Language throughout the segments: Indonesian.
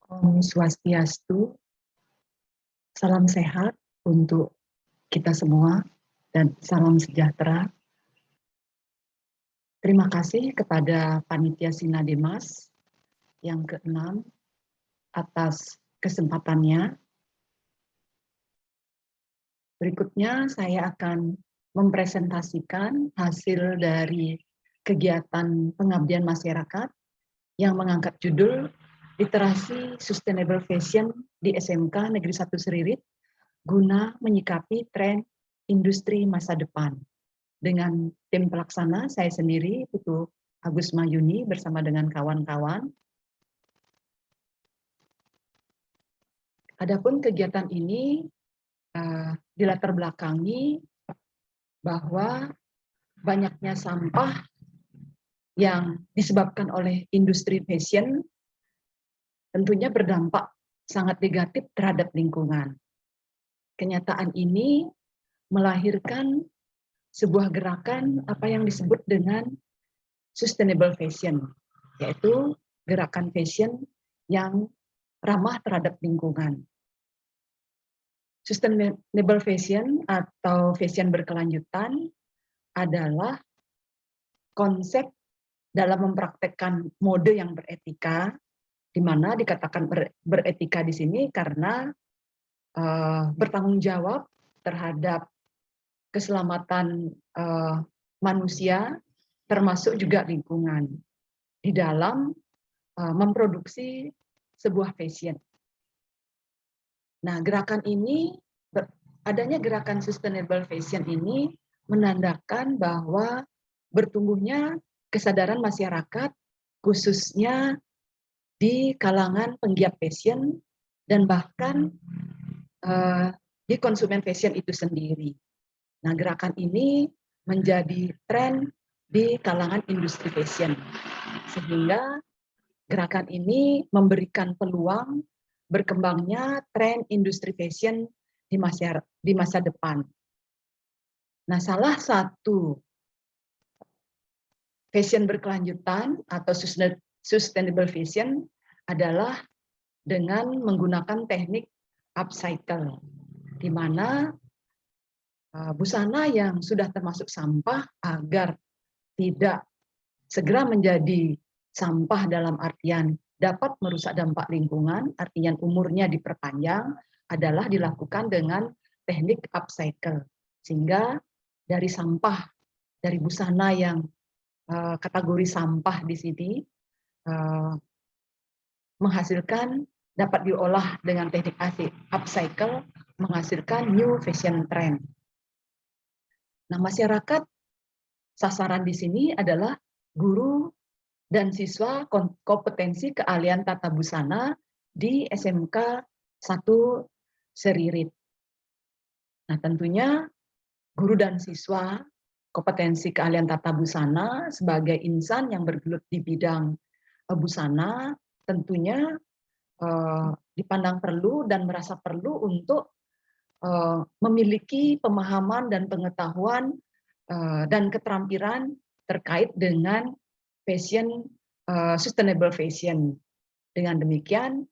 Om Swastiastu, salam sehat untuk kita semua dan salam sejahtera. Terima kasih kepada Panitia Sinademas yang ke-6 atas kesempatannya. Berikutnya saya akan mempresentasikan hasil dari kegiatan pengabdian masyarakat yang mengangkat judul Literasi Sustainable Fashion di SMK Negeri 1 Seririt guna menyikapi tren industri masa depan. Dengan tim pelaksana, saya sendiri, Putu Agus Mayuni, bersama dengan kawan-kawan. Adapun kegiatan ini dilatar belakangi bahwa banyaknya sampah yang disebabkan oleh industri fashion tentunya berdampak sangat negatif terhadap lingkungan. Kenyataan ini melahirkan sebuah gerakan apa yang disebut dengan sustainable fashion, yaitu gerakan fashion yang ramah terhadap lingkungan. Sustainable fashion atau fashion berkelanjutan adalah konsep dalam mempraktekkan mode yang beretika, di mana dikatakan beretika di sini karena bertanggung jawab terhadap keselamatan manusia, termasuk juga lingkungan, di dalam memproduksi sebuah fashion. Nah, gerakan ini, adanya gerakan sustainable fashion ini menandakan bahwa bertumbuhnya kesadaran masyarakat, khususnya di kalangan penggiat fashion, dan bahkan di konsumen fashion itu sendiri. Nah, gerakan ini menjadi tren di kalangan industri fashion, sehingga gerakan ini memberikan peluang berkembangnya tren industri fashion di masa depan. Nah, salah satu fashion berkelanjutan atau sustainable fashion adalah dengan menggunakan teknik upcycle, di mana busana yang sudah termasuk sampah agar tidak segera menjadi sampah dalam artian dapat merusak dampak lingkungan, artinya umurnya diperpanjang, adalah dilakukan dengan teknik upcycle. Sehingga dari sampah, dari busana yang kategori sampah di sini, menghasilkan, dapat diolah dengan teknik upcycle, menghasilkan new fashion trend. Nah, masyarakat sasaran di sini adalah guru dan siswa kompetensi keahlian tata busana di SMK 1 Seririt. Nah, tentunya guru dan siswa kompetensi keahlian tata busana sebagai insan yang bergelut di bidang busana tentunya dipandang perlu dan merasa perlu untuk memiliki pemahaman dan pengetahuan dan keterampilan terkait dengan fashion, sustainable fashion. Dengan demikian,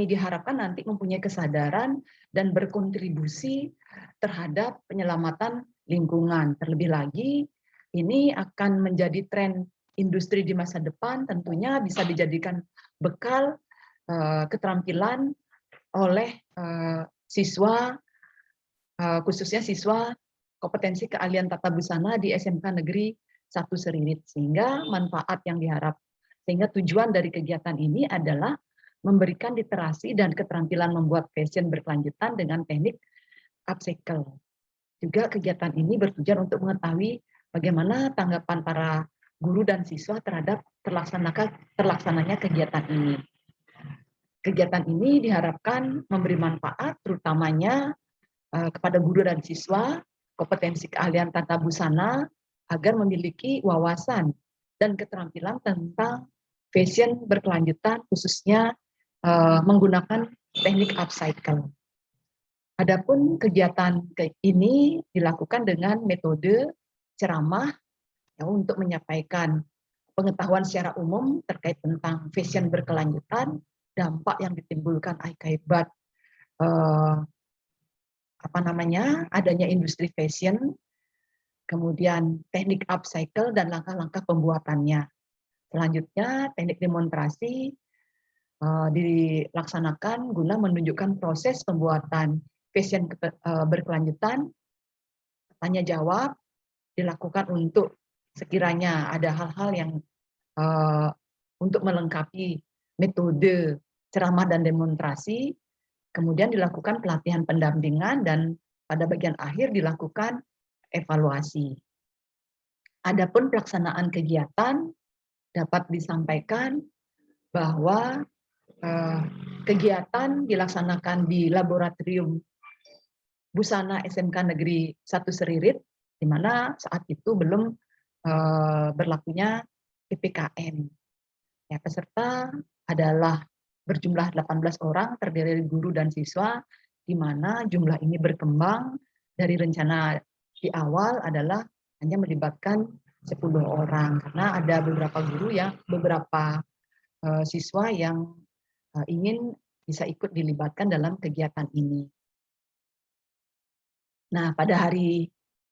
diharapkan nanti mempunyai kesadaran dan berkontribusi terhadap penyelamatan lingkungan. Terlebih lagi, ini akan menjadi tren industri di masa depan, tentunya bisa dijadikan bekal keterampilan oleh siswa, khususnya siswa kompetensi keahlian tata busana di SMK Negeri 1 Seririt, sehingga manfaat yang diharap, sehingga tujuan dari kegiatan ini adalah memberikan literasi dan keterampilan membuat fashion berkelanjutan dengan teknik upcycle. Juga kegiatan ini bertujuan untuk bagaimana tanggapan para guru dan siswa terhadap terlaksananya kegiatan ini. Kegiatan ini diharapkan memberi manfaat terutamanya kepada guru dan siswa kompetensi keahlian tata busana agar memiliki wawasan dan keterampilan tentang fashion berkelanjutan, khususnya menggunakan teknik upcycle. Adapun kegiatan ini dilakukan dengan metode ceramah ya, untuk menyampaikan pengetahuan secara umum terkait tentang fashion berkelanjutan, dampak yang ditimbulkan akibat adanya industri fashion, kemudian teknik upcycle dan langkah-langkah pembuatannya. Selanjutnya, teknik demonstrasi dilaksanakan guna menunjukkan proses pembuatan fashion berkelanjutan. Tanya jawab dilakukan untuk sekiranya ada hal-hal yang untuk melengkapi metode ceramah dan demonstrasi, kemudian dilakukan pelatihan pendampingan dan pada bagian akhir dilakukan evaluasi. Adapun pelaksanaan kegiatan dapat disampaikan bahwa kegiatan dilaksanakan di laboratorium Busana SMK Negeri 1 Seririt, di mana saat itu belum berlakunya PPKM. Ya, peserta adalah berjumlah 18 orang, terdiri dari guru dan siswa, di mana jumlah ini berkembang dari rencana di awal adalah hanya melibatkan 10 orang, karena ada beberapa guru beberapa siswa yang ingin bisa ikut dilibatkan dalam kegiatan ini. Nah, pada hari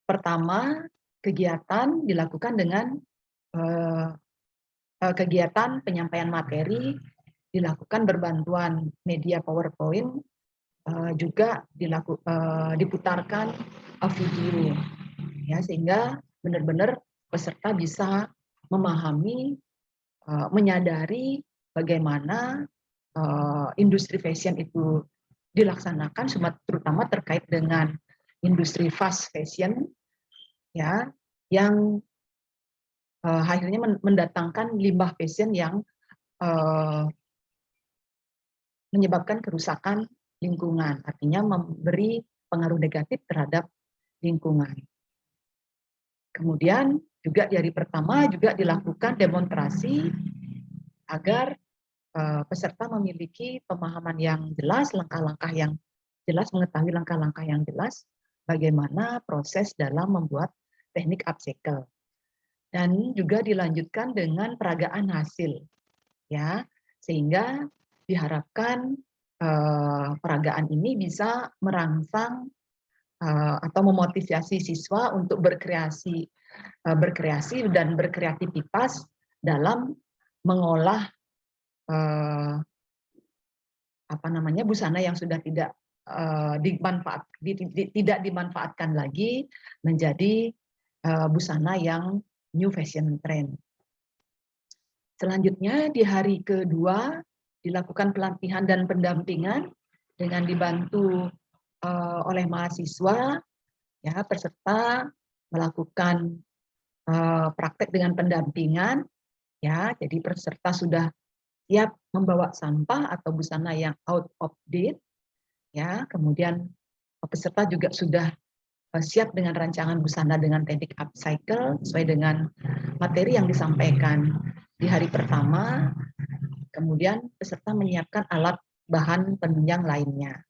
pertama kegiatan dilakukan dengan kegiatan penyampaian materi, dilakukan berbantuan media PowerPoint, juga diputarkan video, ya, sehingga benar-benar peserta bisa memahami, menyadari bagaimana industri fashion itu dilaksanakan, terutama terkait dengan industri fast fashion, ya, yang akhirnya mendatangkan limbah fashion yang menyebabkan kerusakan lingkungan, artinya memberi pengaruh negatif terhadap lingkungan. Kemudian juga di hari pertama juga dilakukan demonstrasi agar peserta memiliki pemahaman yang jelas, langkah-langkah yang jelas, mengetahui langkah-langkah yang jelas bagaimana proses dalam membuat teknik upcycle. Dan juga dilanjutkan dengan peragaan hasil, ya, sehingga diharapkan peragaan ini bisa merangsang atau memotivasi siswa untuk berkreasi dan berkreativitas dalam mengolah busana yang sudah tidak dimanfaatkan lagi menjadi busana yang new fashion trend. Selanjutnya di hari kedua dilakukan pelatihan dan pendampingan dengan dibantu oleh mahasiswa, ya, peserta melakukan praktek dengan pendampingan, ya, jadi peserta sudah siap membawa sampah atau busana yang out of date, ya, kemudian peserta juga sudah siap dengan rancangan busana dengan teknik upcycle sesuai dengan materi yang disampaikan di hari pertama. Kemudian peserta menyiapkan alat bahan penunjang lainnya.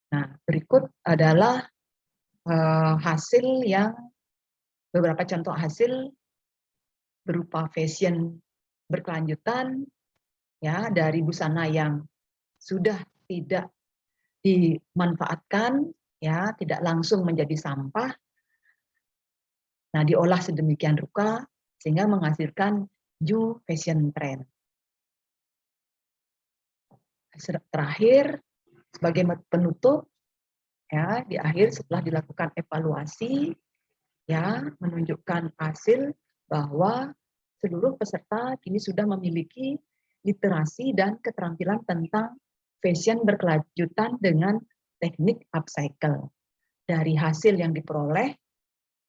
Nah, berikut adalah beberapa contoh hasil berupa fashion berkelanjutan, ya, dari busana yang sudah tidak dimanfaatkan, ya, tidak langsung menjadi sampah. Nah, diolah sedemikian rupa sehingga menghasilkan new fashion trend. Terakhir, sebagai penutup, ya, di akhir setelah dilakukan evaluasi, ya, menunjukkan hasil bahwa seluruh peserta kini sudah memiliki literasi dan keterampilan tentang fashion berkelanjutan dengan teknik upcycle. Dari hasil yang diperoleh,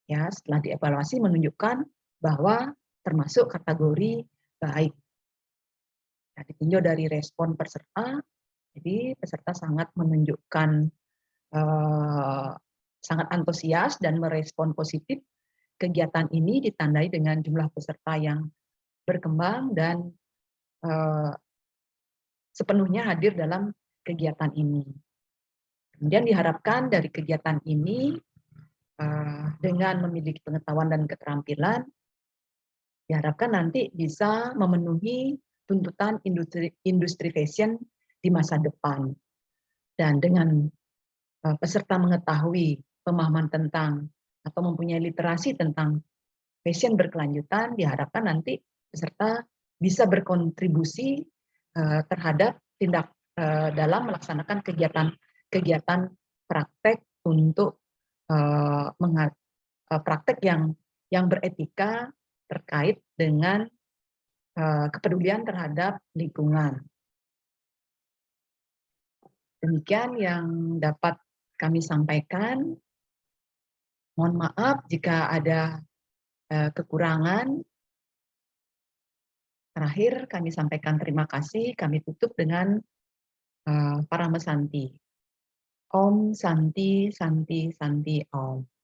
ya, setelah dievaluasi menunjukkan bahwa termasuk kategori baik. Nah, ditinjau dari respon peserta, jadi peserta sangat menunjukkan sangat antusias dan merespon positif. Kegiatan ini ditandai dengan jumlah peserta yang berkembang dan sepenuhnya hadir dalam kegiatan ini. Kemudian diharapkan dari kegiatan ini dengan memiliki pengetahuan dan keterampilan, diharapkan nanti bisa memenuhi tuntutan industri fashion di masa depan. Dan dengan peserta mengetahui pemahaman tentang atau mempunyai literasi tentang fashion berkelanjutan, diharapkan nanti peserta bisa berkontribusi terhadap dalam melaksanakan kegiatan praktek untuk praktek yang beretika terkait dengan kepedulian terhadap lingkungan. Demikian yang dapat kami sampaikan. Mohon maaf jika ada kekurangan. Terakhir kami sampaikan terima kasih. Kami tutup dengan Parama Santi. Om Santi Santi Santi Om.